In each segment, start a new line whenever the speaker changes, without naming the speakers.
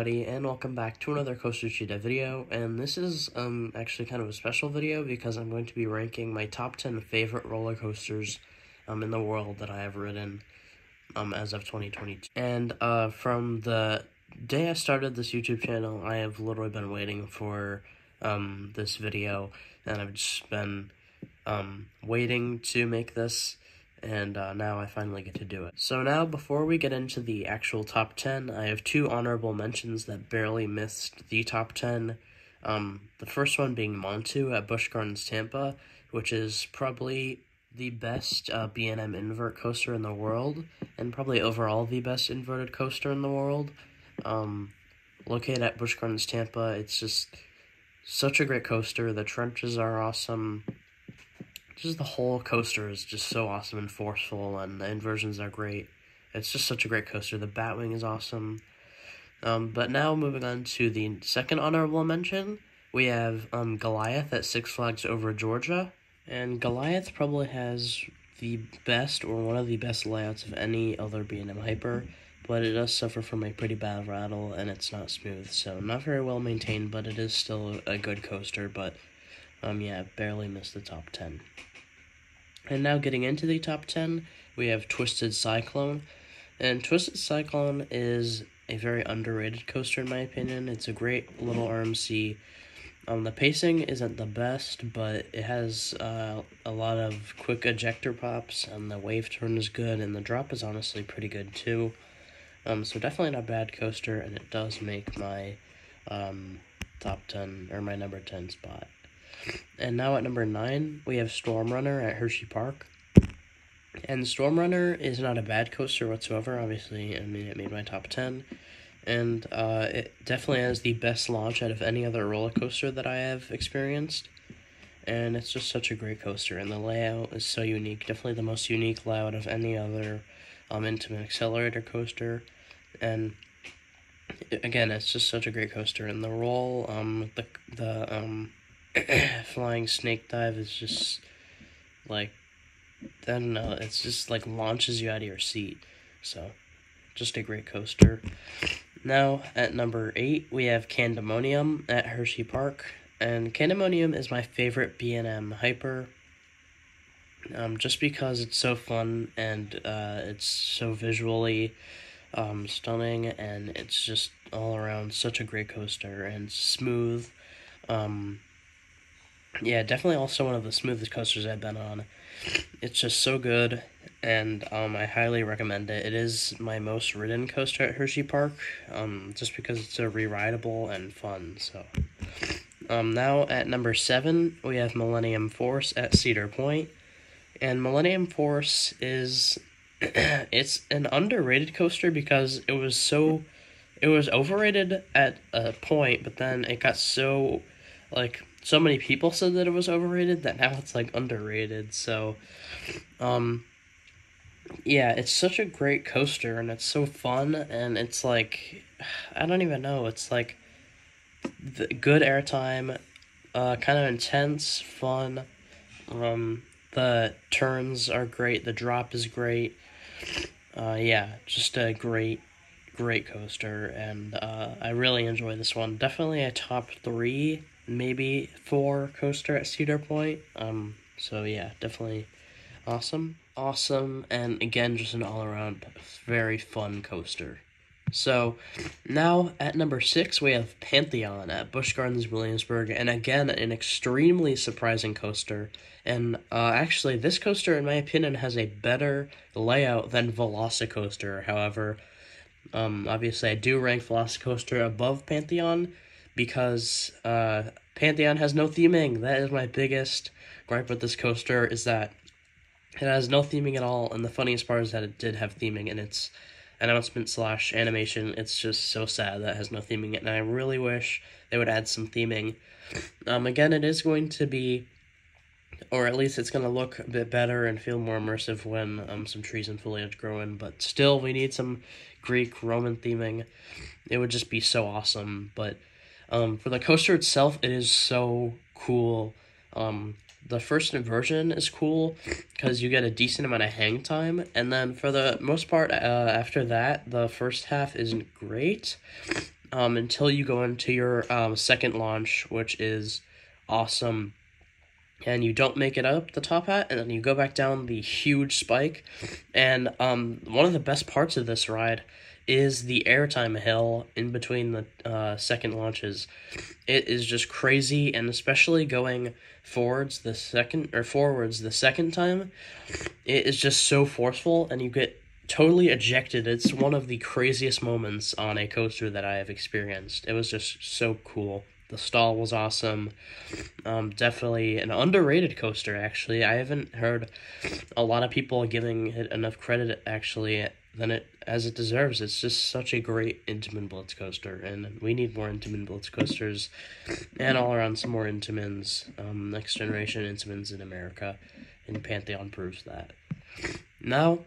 everybody, and welcome back to another Coaster Cheetah video, and this is actually kind of a special video because I'm going to be ranking my top 10 favorite roller coasters in the world that I have ridden as of 2022. And from the day I started this YouTube channel, I have literally been waiting for this video, and I've just been waiting to make this. And now I finally get to do it. So now, before we get into the actual top 10, I have two honorable mentions that barely missed the top 10. The first one being Montu at Busch Gardens Tampa, which is probably the best B&M invert coaster in the world, and probably overall the best inverted coaster in the world. Located at Busch Gardens Tampa, it's just such a great coaster. The trenches are awesome. Just the whole coaster is just so awesome and forceful, and the inversions are great. It's just such a great coaster. The Batwing is awesome. But now, moving on to the second honorable mention, we have Goliath at Six Flags Over Georgia. And Goliath probably has the best, or one of the best layouts of any other B&M Hyper, but it does suffer from a pretty bad rattle, and it's not smooth. So, not very well maintained, but it is still a good coaster, but yeah, barely missed the top 10. And now getting into the top 10, we have Twisted Cyclone. And Twisted Cyclone is a very underrated coaster in my opinion. It's a great little RMC. The pacing isn't the best, but it has a lot of quick ejector pops, and the wave turn is good, and the drop is honestly pretty good too. So definitely not a bad coaster, and it does make my top 10, or my number 10 spot. And now at number 9, we have Storm Runner at Hershey Park. And Storm Runner is not a bad coaster whatsoever, obviously. I mean, it made my top 10. And it definitely has the best launch out of any other roller coaster that I have experienced. And it's just such a great coaster, and the layout is so unique. Definitely the most unique layout of any other Intamin accelerator coaster. And again, it's just such a great coaster. And the roll, the flying snake dive is just like, I don't know, it's just like launches you out of your seat. So just a great coaster. Now at number 8, we have CANDYMONIUM at Hershey Park, and CANDYMONIUM is my favorite B&M Hyper, just because it's so fun, and it's so visually stunning, and it's just all around such a great coaster, and smooth. Yeah, definitely also one of the smoothest coasters I've been on. It's just so good, and I highly recommend it. It is my most ridden coaster at Hershey Park, just because it's so re-rideable and fun. So, now at number 7, we have Millennium Force at Cedar Point, and Millennium Force is it's an underrated coaster because it was overrated at a point, but then it got so many people said that it was overrated that now it's like underrated. So yeah, it's such a great coaster, and it's so fun, and it's like, I don't even know, it's like the good airtime, kind of intense, fun. The turns are great, the drop is great. Yeah, just a great coaster, and I really enjoy this one. Definitely a top 3, maybe 4 coaster at Cedar Point. So yeah, definitely awesome, and again, just an all-around very fun coaster. So now at number 6, we have Pantheon at Busch Gardens Williamsburg, and again, an extremely surprising coaster. And actually, this coaster, in my opinion, has a better layout than VELOCICOASTER. However, obviously, I do rank VELOCICOASTER above Pantheon, because Pantheon has no theming. That is my biggest gripe with this coaster, is that it has no theming at all, and the funniest part is that it did have theming in its announcement/animation. It's just so sad that it has no theming, and I really wish they would add some theming. Again, it is going to be, or at least it's going to look a bit better and feel more immersive when some trees and foliage grow in, but still, we need some Greek, Roman theming. It would just be so awesome, but for the coaster itself, it is so cool. The first inversion is cool because you get a decent amount of hang time, and then for the most part, after that, the first half isn't great. until you go into your second launch, which is awesome. And you don't make it up the top hat, and then you go back down the huge spike. And one of the best parts of this ride is the airtime hill in between the second launches. It is just crazy, and especially going forwards the second time, it is just so forceful, and you get totally ejected. It's one of the craziest moments on a coaster that I have experienced. It was just so cool. The stall was awesome. Definitely an underrated coaster, actually. I haven't heard a lot of people giving it enough credit, actually, as it deserves. It's just such a great Intamin Blitz coaster, and we need more Intamin Blitz coasters, and all around some more Intamins, next generation Intamins in America, and Pantheon proves that. Now,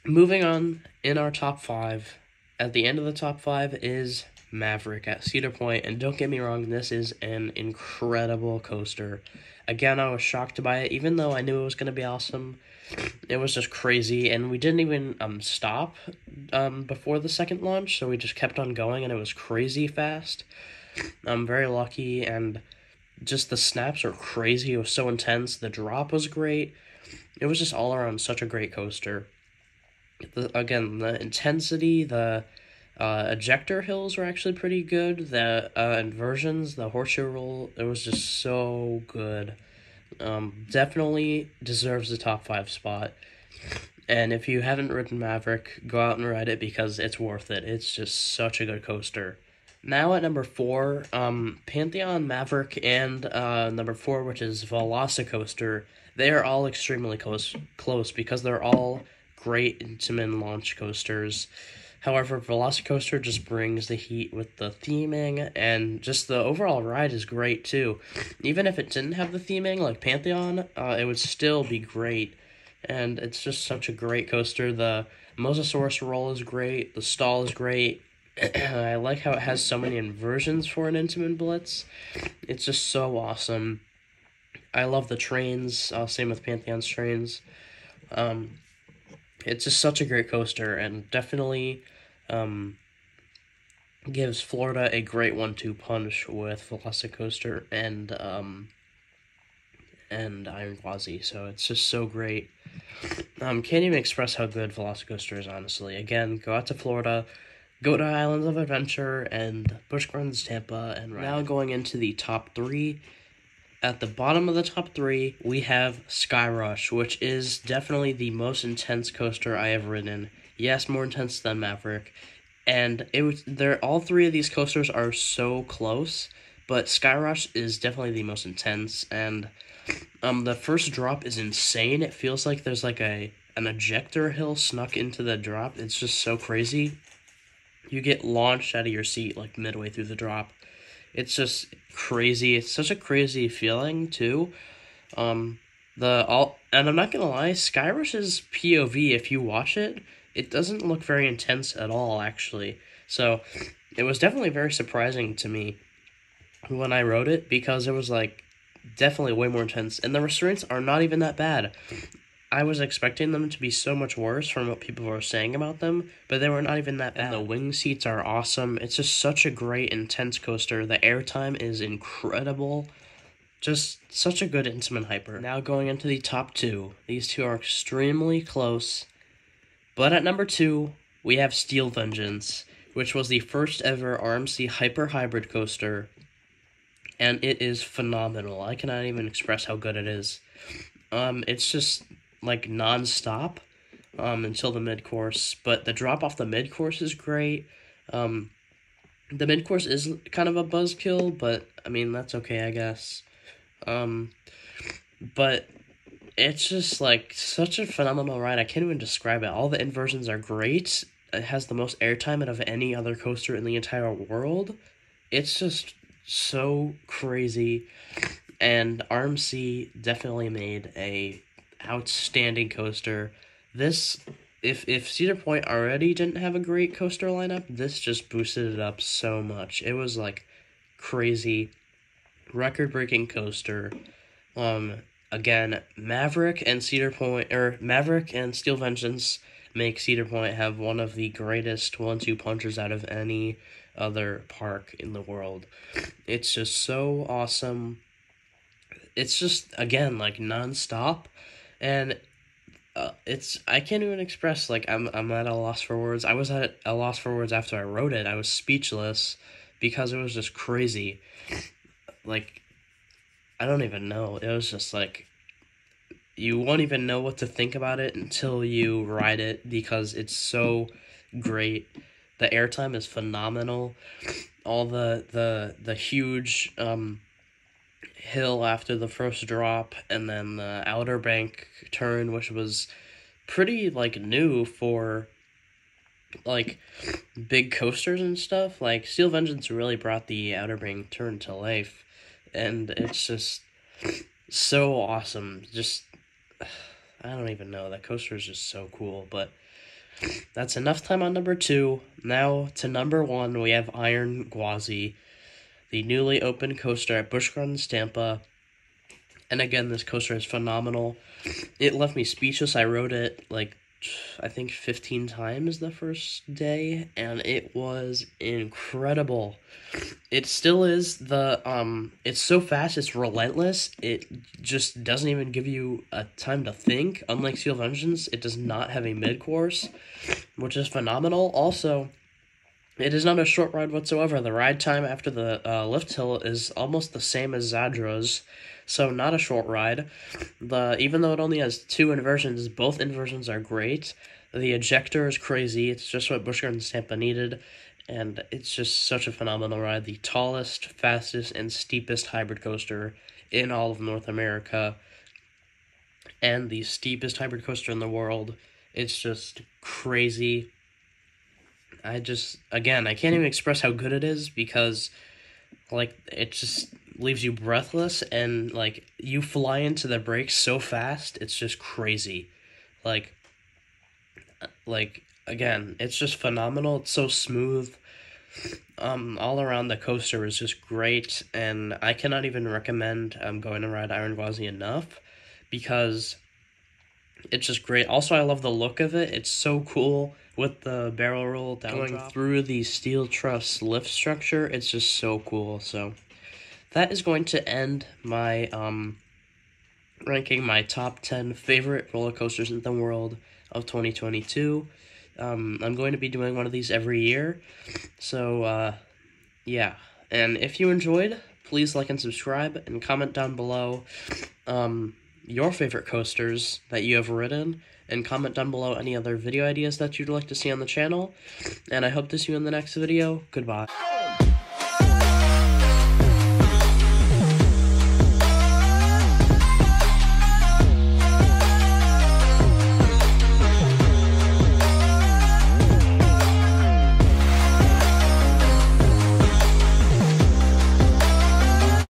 moving on in our top 5, at the end of the top 5 is Maverick at Cedar Point, and don't get me wrong, this is an incredible coaster. Again, I was shocked by it, even though I knew it was going to be awesome. It was just crazy, and we didn't even stop before the second launch, so we just kept on going, and it was crazy fast. I'm very lucky, and just the snaps are crazy. It was so intense. The drop was great. It was just all around such a great coaster. Again, the intensity, the ejector hills were actually pretty good. The inversions, the horseshoe roll, it was just so good. Definitely deserves the top 5 spot. And if you haven't ridden Maverick, go out and ride it because it's worth it. It's just such a good coaster. Now at number 4, Pantheon, Maverick, and number 4, which is VELOCICOASTER, they are all extremely close because they're all great Intamin launch coasters. However, VELOCICOASTER just brings the heat with the theming, and just the overall ride is great too. Even if it didn't have the theming like Pantheon, it would still be great. And it's just such a great coaster. The Mosasaurus roll is great. The stall is great. I like how it has so many inversions for an Intamin Blitz. It's just so awesome. I love the trains. Same with Pantheon's trains. It's just such a great coaster, and definitely gives Florida a great 1-2 punch with VELOCICOASTER and Iron GWAZI. So it's just so great. Can't even express how good VELOCICOASTER is, honestly. Again, go out to Florida, go to Islands of Adventure and Busch Gardens Tampa, and ride. Now going into the top 3. At the bottom of the top 3, we have SKYRUSH, which is definitely the most intense coaster I have ridden. Yes, more intense than Maverick. And all 3 of these coasters are so close, but SKYRUSH is definitely the most intense. And the first drop is insane. It feels like there's like an ejector hill snuck into the drop. It's just so crazy. You get launched out of your seat like midway through the drop. It's just crazy. It's such a crazy feeling too. And I'm not gonna lie, SKYRUSH's POV, if you watch it, it doesn't look very intense at all, actually. So it was definitely very surprising to me when I wrote it, because it was like definitely way more intense, and the restraints are not even that bad. I was expecting them to be so much worse from what people were saying about them, but they were not even that bad. And the wing seats are awesome. It's just such a great, intense coaster. The airtime is incredible. Just such a good Intamin hyper. Now going into the top 2. These 2 are extremely close. But at number 2, we have Steel Vengeance, which was the first ever RMC hyper hybrid coaster. And it is phenomenal. I cannot even express how good it is. It's just like non-stop until the mid-course, but the drop off the mid-course is great. The mid-course is kind of a buzzkill, but I mean, that's okay, I guess. But it's just like such a phenomenal ride. I can't even describe it. All the inversions are great. It has the most airtime out of any other coaster in the entire world. It's just so crazy, and RMC definitely made a outstanding coaster. This, if Cedar Point already didn't have a great coaster lineup, this just boosted it up so much. It was like crazy, record-breaking coaster. Again, Maverick and Steel Vengeance, make Cedar Point have one of the greatest 1-2 punches out of any other park in the world. It's just so awesome. It's just, again, like, non-stop, and I can't even express, like, I'm at a loss for words. I was at a loss for words after I wrote it. I was speechless, because it was just crazy. Like, I don't even know. It was just, like, you won't even know what to think about it until you ride it, because it's so great. The airtime is phenomenal. All the huge hill after the first drop, and then the Outer Bank turn, which was pretty, like, new for, like, big coasters and stuff. Like, Steel Vengeance really brought the Outer Bank turn to life, and it's just so awesome. Just, I don't even know, that coaster is just so cool. But that's enough time on number 2. Now to number 1, we have Iron GWAZI, the newly opened coaster at Busch Gardens, Tampa. And again, this coaster is phenomenal. It left me speechless. I rode it, like, I think 15 times the first day, and it was incredible. It still is. It's so fast, it's relentless. It just doesn't even give you a time to think. Unlike Steel Vengeance, it does not have a mid-course, which is phenomenal. Also, it is not a short ride whatsoever. The ride time after the lift hill is almost the same as Zadra's, so not a short ride. Even though it only has 2 inversions, both inversions are great. The ejector is crazy. It's just what Busch Gardens Tampa needed, and it's just such a phenomenal ride. The tallest, fastest, and steepest hybrid coaster in all of North America, and the steepest hybrid coaster in the world. It's just crazy. Again, I can't even express how good it is, because, like, it just leaves you breathless, and, like, you fly into the brakes so fast, it's just crazy. Like, again, it's just phenomenal. It's so smooth. All around, the coaster is just great, and I cannot even recommend going to ride Iron GWAZI enough, because it's just great. Also, I love the look of it. It's so cool with the barrel roll down going drop through the steel truss lift structure. It's just so cool. So that is going to end my ranking my top 10 favorite roller coasters in the world of 2022. I'm going to be doing one of these every year. So yeah, and if you enjoyed, please like and subscribe, and comment down below your favorite coasters that you have ridden, and comment down below any other video ideas that you'd like to see on the channel. And I hope to see you in the next video. Goodbye.